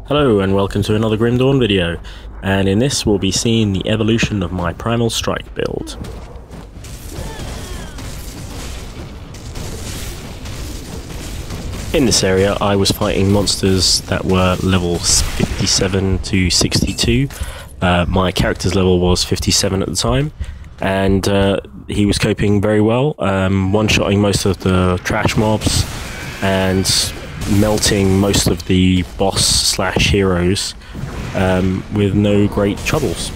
Hello and welcome to another Grim Dawn video, and in this we'll be seeing the evolution of my Primal Strike build. In this area I was fighting monsters that were levels 57 to 62. My character's level was 57 at the time, and he was coping very well, one-shotting most of the trash mobs and melting most of the boss slash heroes with no great troubles.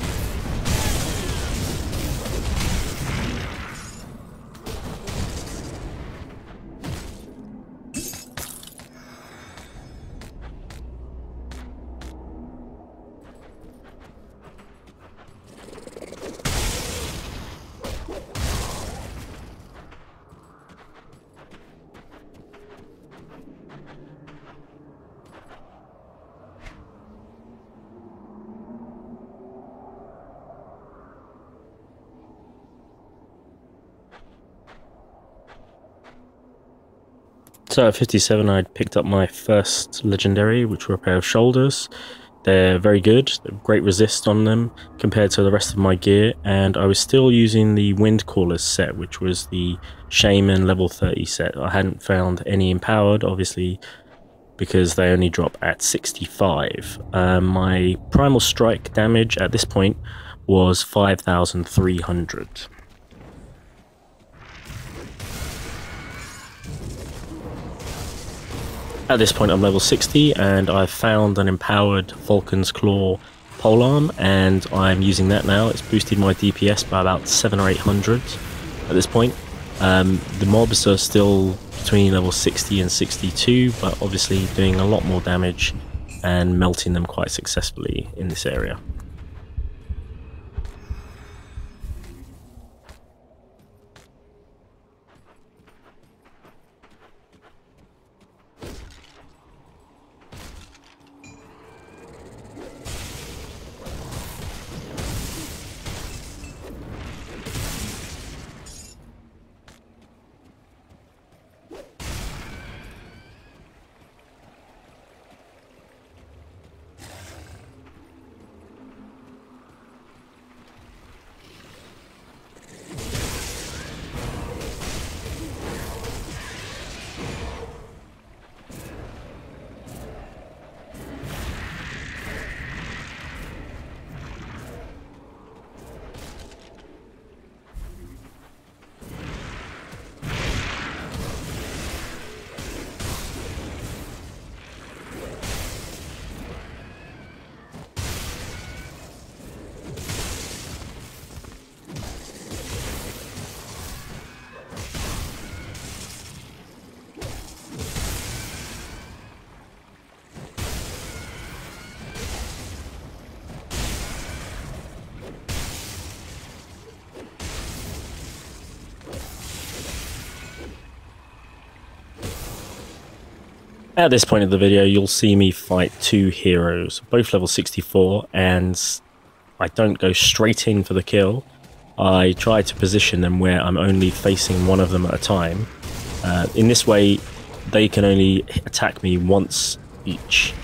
So at 57 I'd picked up my first legendary, which were a pair of shoulders. They're very good, great resist on them compared to the rest of my gear, and I was still using the Wind Callers set, which was the Shaman level 30 set. I hadn't found any empowered, obviously, because they only drop at 65. My Primal Strike damage at this point was 5,300. At this point I'm level 60 and I've found an empowered Vulcan's Claw polearm, and I'm using that now. It's boosted my DPS by about 700 or 800 at this point. The mobs are still between level 60 and 62, but obviously doing a lot more damage and melting them quite successfully in this area. At this point of the video, you'll see me fight two heroes, both level 64, and I don't go straight in for the kill. I try to position them where I'm only facing one of them at a time. In this way, they can only attack me once each.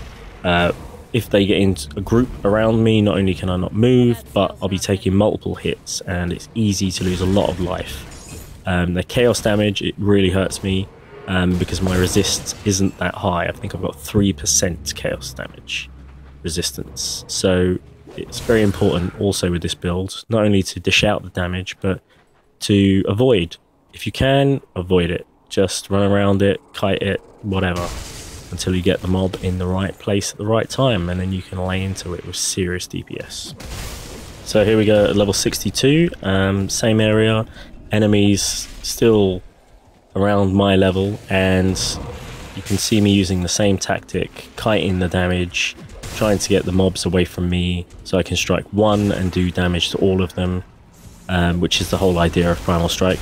If they get into a group around me, not only can I not move, but I'll be taking multiple hits, and it's easy to lose a lot of life. The chaos damage, it really hurts me. Because my resist isn't that high. I think I've got 3% chaos damage resistance. So it's very important also with this build, not only to dish out the damage, but to avoid. If you can, avoid it. Just run around it, kite it, whatever, until you get the mob in the right place at the right time, and then you can lay into it with serious DPS. So here we go at level 62, same area, enemies still around my level, and you can see me using the same tactic, kiting the damage, trying to get the mobs away from me so I can strike one and do damage to all of them, which is the whole idea of Primal Strike.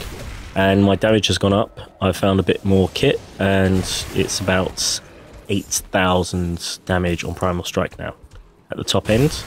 And my damage has gone up. I've found a bit more kit, and it's about 8,000 damage on Primal Strike now at the top end.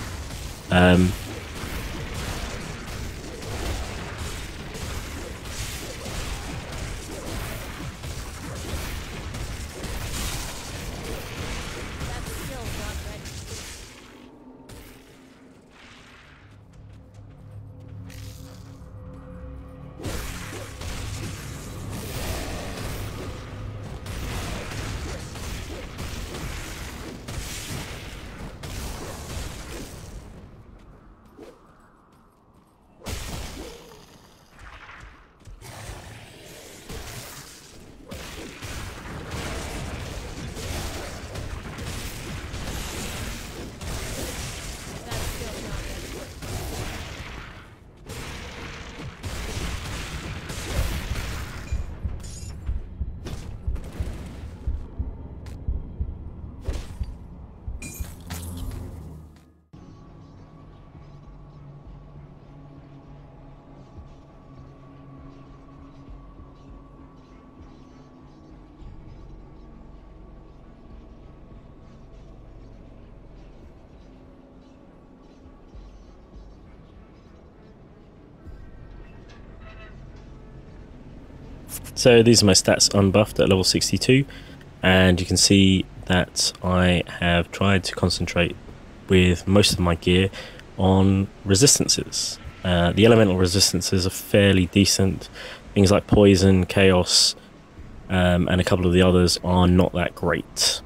So these are my stats unbuffed at level 62, and you can see that I have tried to concentrate with most of my gear on resistances. The elemental resistances are fairly decent. Things like poison, chaos, and a couple of the others are not that great.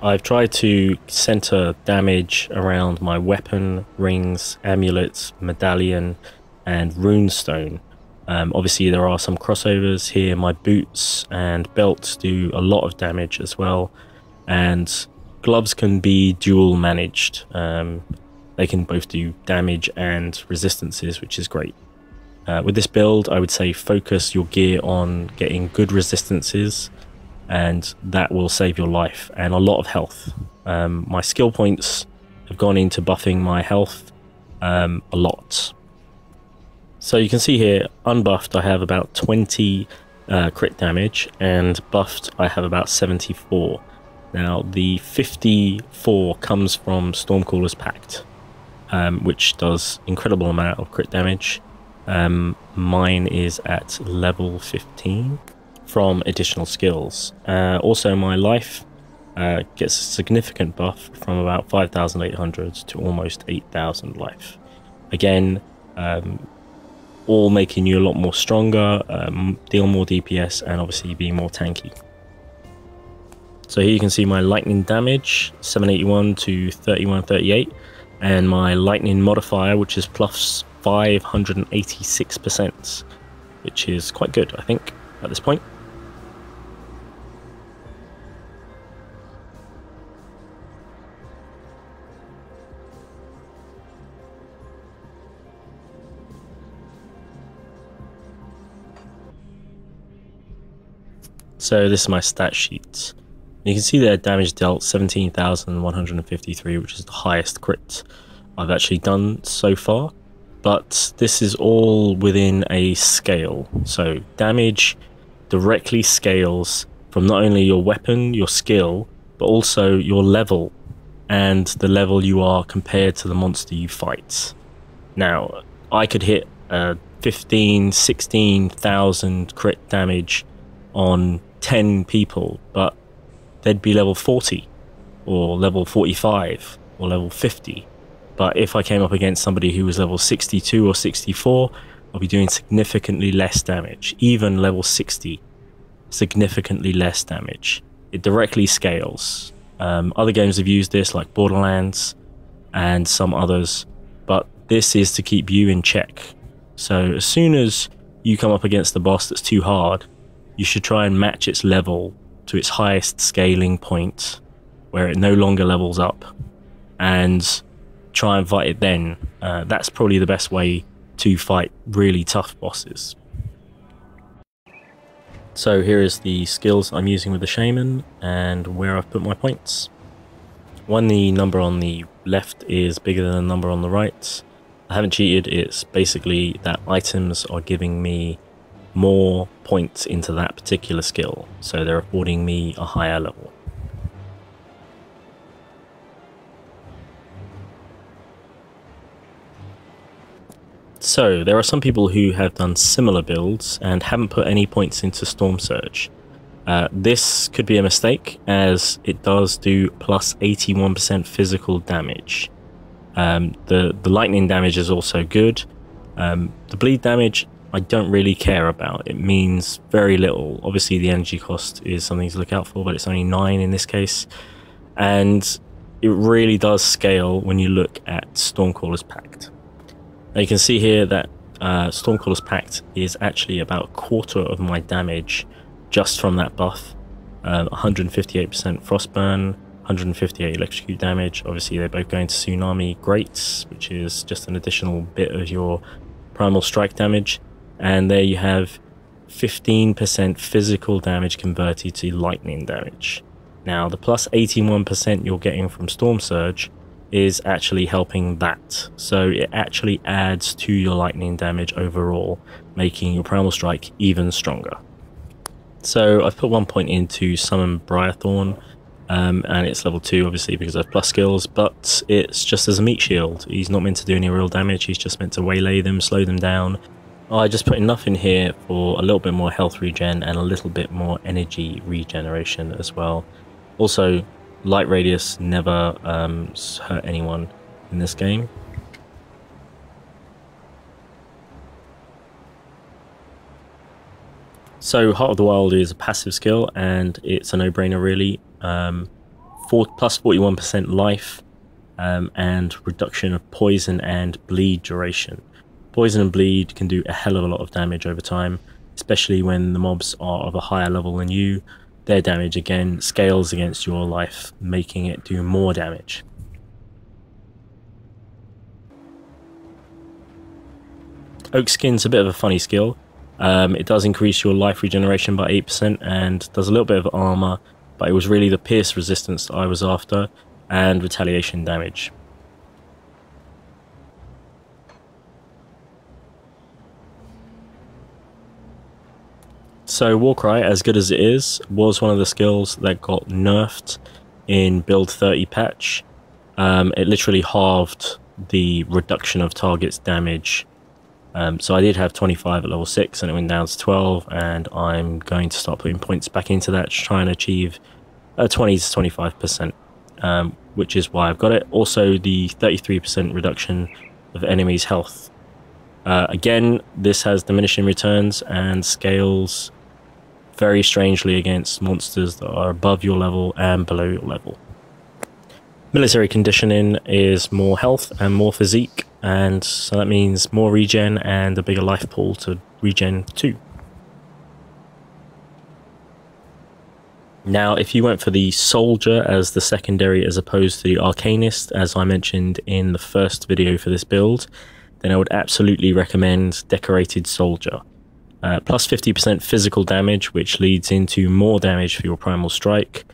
I've tried to center damage around my weapon, rings, amulets, medallion, and runestone. Obviously there are some crossovers here. My boots and belts do a lot of damage as well, and gloves can be dual managed. They can both do damage and resistances, which is great. With this build, I would say focus your gear on getting good resistances, and that will save your life and a lot of health. My skill points have gone into buffing my health a lot. So you can see here, unbuffed I have about 20 crit damage, and buffed I have about 74. Now the 54 comes from Stormcaller's Pact, which does incredible amount of crit damage. Mine is at level 15 from additional skills. Also my life gets a significant buff from about 5,800 to almost 8,000 life. Again, all making you a lot more stronger, deal more DPS, and obviously be more tanky. So here you can see my lightning damage, 781 to 3138, and my lightning modifier, which is plus 586%, which is quite good, I think, at this point. So this is my stat sheet. You can see there damage dealt 17,153, which is the highest crit I've actually done so far. But this is all within a scale. So damage directly scales from not only your weapon, your skill, but also your level and the level you are compared to the monster you fight. Now, I could hit 15, 16,000 crit damage on 10 people, but they'd be level 40 or level 45 or level 50. But if I came up against somebody who was level 62 or 64, I'll be doing significantly less damage. Even level 60, significantly less damage. It directly scales. Other games have used this, like Borderlands and some others, but this is to keep you in check. So as soon as you come up against the boss that's too hard, you should try and match its level to its highest scaling point, where it no longer levels up, and try and fight it then. That's probably the best way to fight really tough bosses. So here is the skills I'm using with the Shaman and where I've put my points. When the number on the left is bigger than the number on the right, I haven't cheated. It's basically that items are giving me more points into that particular skill, so they're affording me a higher level. So there are some people who have done similar builds and haven't put any points into Storm Surge. This could be a mistake, as it does do plus 81% physical damage. The lightning damage is also good. The bleed damage I don't really care about. It means very little. Obviously the energy cost is something to look out for, but it's only 9 in this case. And it really does scale when you look at Stormcaller's Pact. Now you can see here that Stormcaller's Pact is actually about a quarter of my damage just from that buff. 158% Frostburn, 158 electrocute damage. Obviously they're both going to Tsunami Grates, which is just an additional bit of your Primal Strike damage. And there you have 15% physical damage converted to lightning damage. Now the plus 81% you're getting from Storm Surge is actually helping that. So it actually adds to your lightning damage overall, making your Primal Strike even stronger. So I've put 1 point into Summon Briarthorn, and it's level 2 obviously because I have plus skills, but it's just as a meat shield. He's not meant to do any real damage, he's just meant to waylay them, slow them down, I just put enough in here for a little bit more health regen and a little bit more energy regeneration as well. Also, light radius never hurt anyone in this game. So Heart of the Wild is a passive skill and it's a no-brainer really. Plus 41% life and reduction of poison and bleed duration. Poison and bleed can do a hell of a lot of damage over time, especially when the mobs are of a higher level than you. Their damage again scales against your life, making it do more damage. Oak Skin's a bit of a funny skill. It does increase your life regeneration by 8% and does a little bit of armor, but it was really the pierce resistance that I was after and retaliation damage. So Warcry, as good as it is, was one of the skills that got nerfed in build 30 patch. It literally halved the reduction of targets damage. So I did have 25 at level 6 and it went down to 12, and I'm going to start putting points back into that to try and achieve 20 to 25%, which is why I've got it. Also the 33% reduction of enemies' health. Again, this has diminishing returns and scales very strangely against monsters that are above your level and below your level. Military conditioning is more health and more physique, and so that means more regen and a bigger life pool to regen too. Now, if you went for the soldier as the secondary as opposed to the arcanist, as I mentioned in the first video for this build, then I would absolutely recommend decorated soldier. Plus 50% physical damage, which leads into more damage for your primal strike,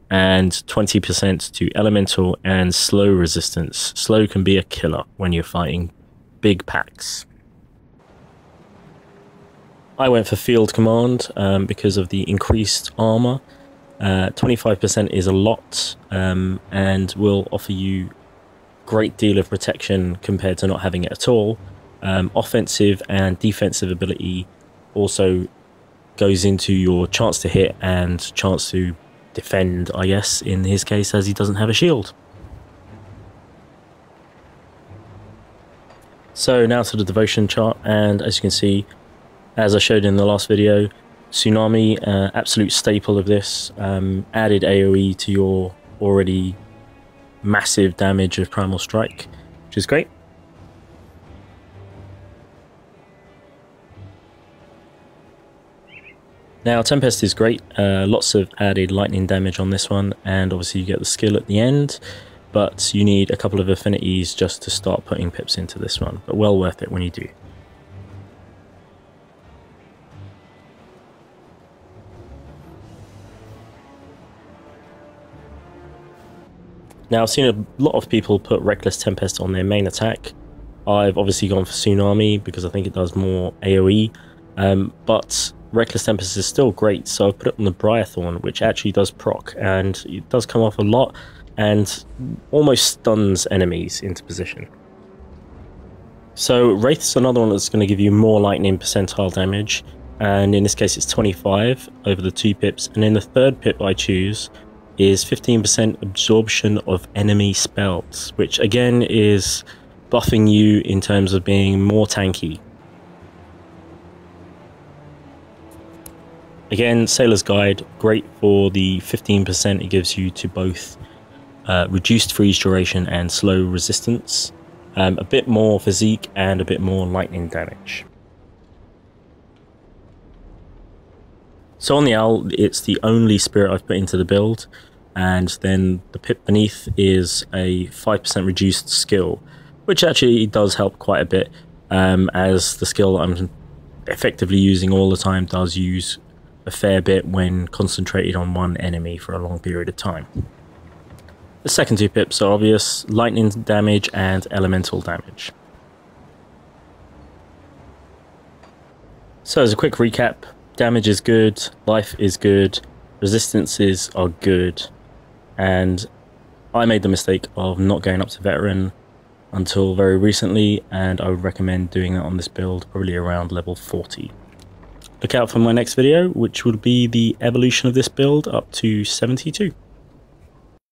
and 20% to elemental and slow resistance. Slow can be a killer when you're fighting big packs. I went for field command because of the increased armor. 25% is a lot and will offer you great deal of protection compared to not having it at all. Offensive and defensive ability also goes into your chance to hit and chance to defend, I guess, in his case, as he doesn't have a shield. So now to the devotion chart, and as you can see, as I showed in the last video, Tsunami, absolute staple of this, added AoE to your already massive damage of Primal Strike, which is great. Now Tempest is great, lots of added lightning damage on this one, and obviously you get the skill at the end, but you need a couple of affinities just to start putting pips into this one, but well worth it when you do. Now I've seen a lot of people put Reckless Tempest on their main attack. I've obviously gone for Tsunami because I think it does more AoE, but Reckless Tempest is still great, so I've put it on the Briarthorn, which actually does proc, and it does come off a lot and almost stuns enemies into position. So Wraith's another one that's going to give you more lightning percentile damage, and in this case it's 25 over the 2 pips, and then the third pip I choose is 15% absorption of enemy spells, which again is buffing you in terms of being more tanky. Again, Sailor's Guide, great for the 15% it gives you to both reduced freeze duration and slow resistance, a bit more physique and a bit more lightning damage. So on the Owl, it's the only spirit I've put into the build, and then the pip beneath is a 5% reduced skill, which actually does help quite a bit, as the skill I'm effectively using all the time does use a fair bit when concentrated on one enemy for a long period of time. The second 2 pips are obvious: lightning damage and elemental damage. So as a quick recap, damage is good, life is good, resistances are good, and I made the mistake of not going up to veteran until very recently, and I would recommend doing that on this build probably around level 40. Look out for my next video, which will be the evolution of this build up to 72.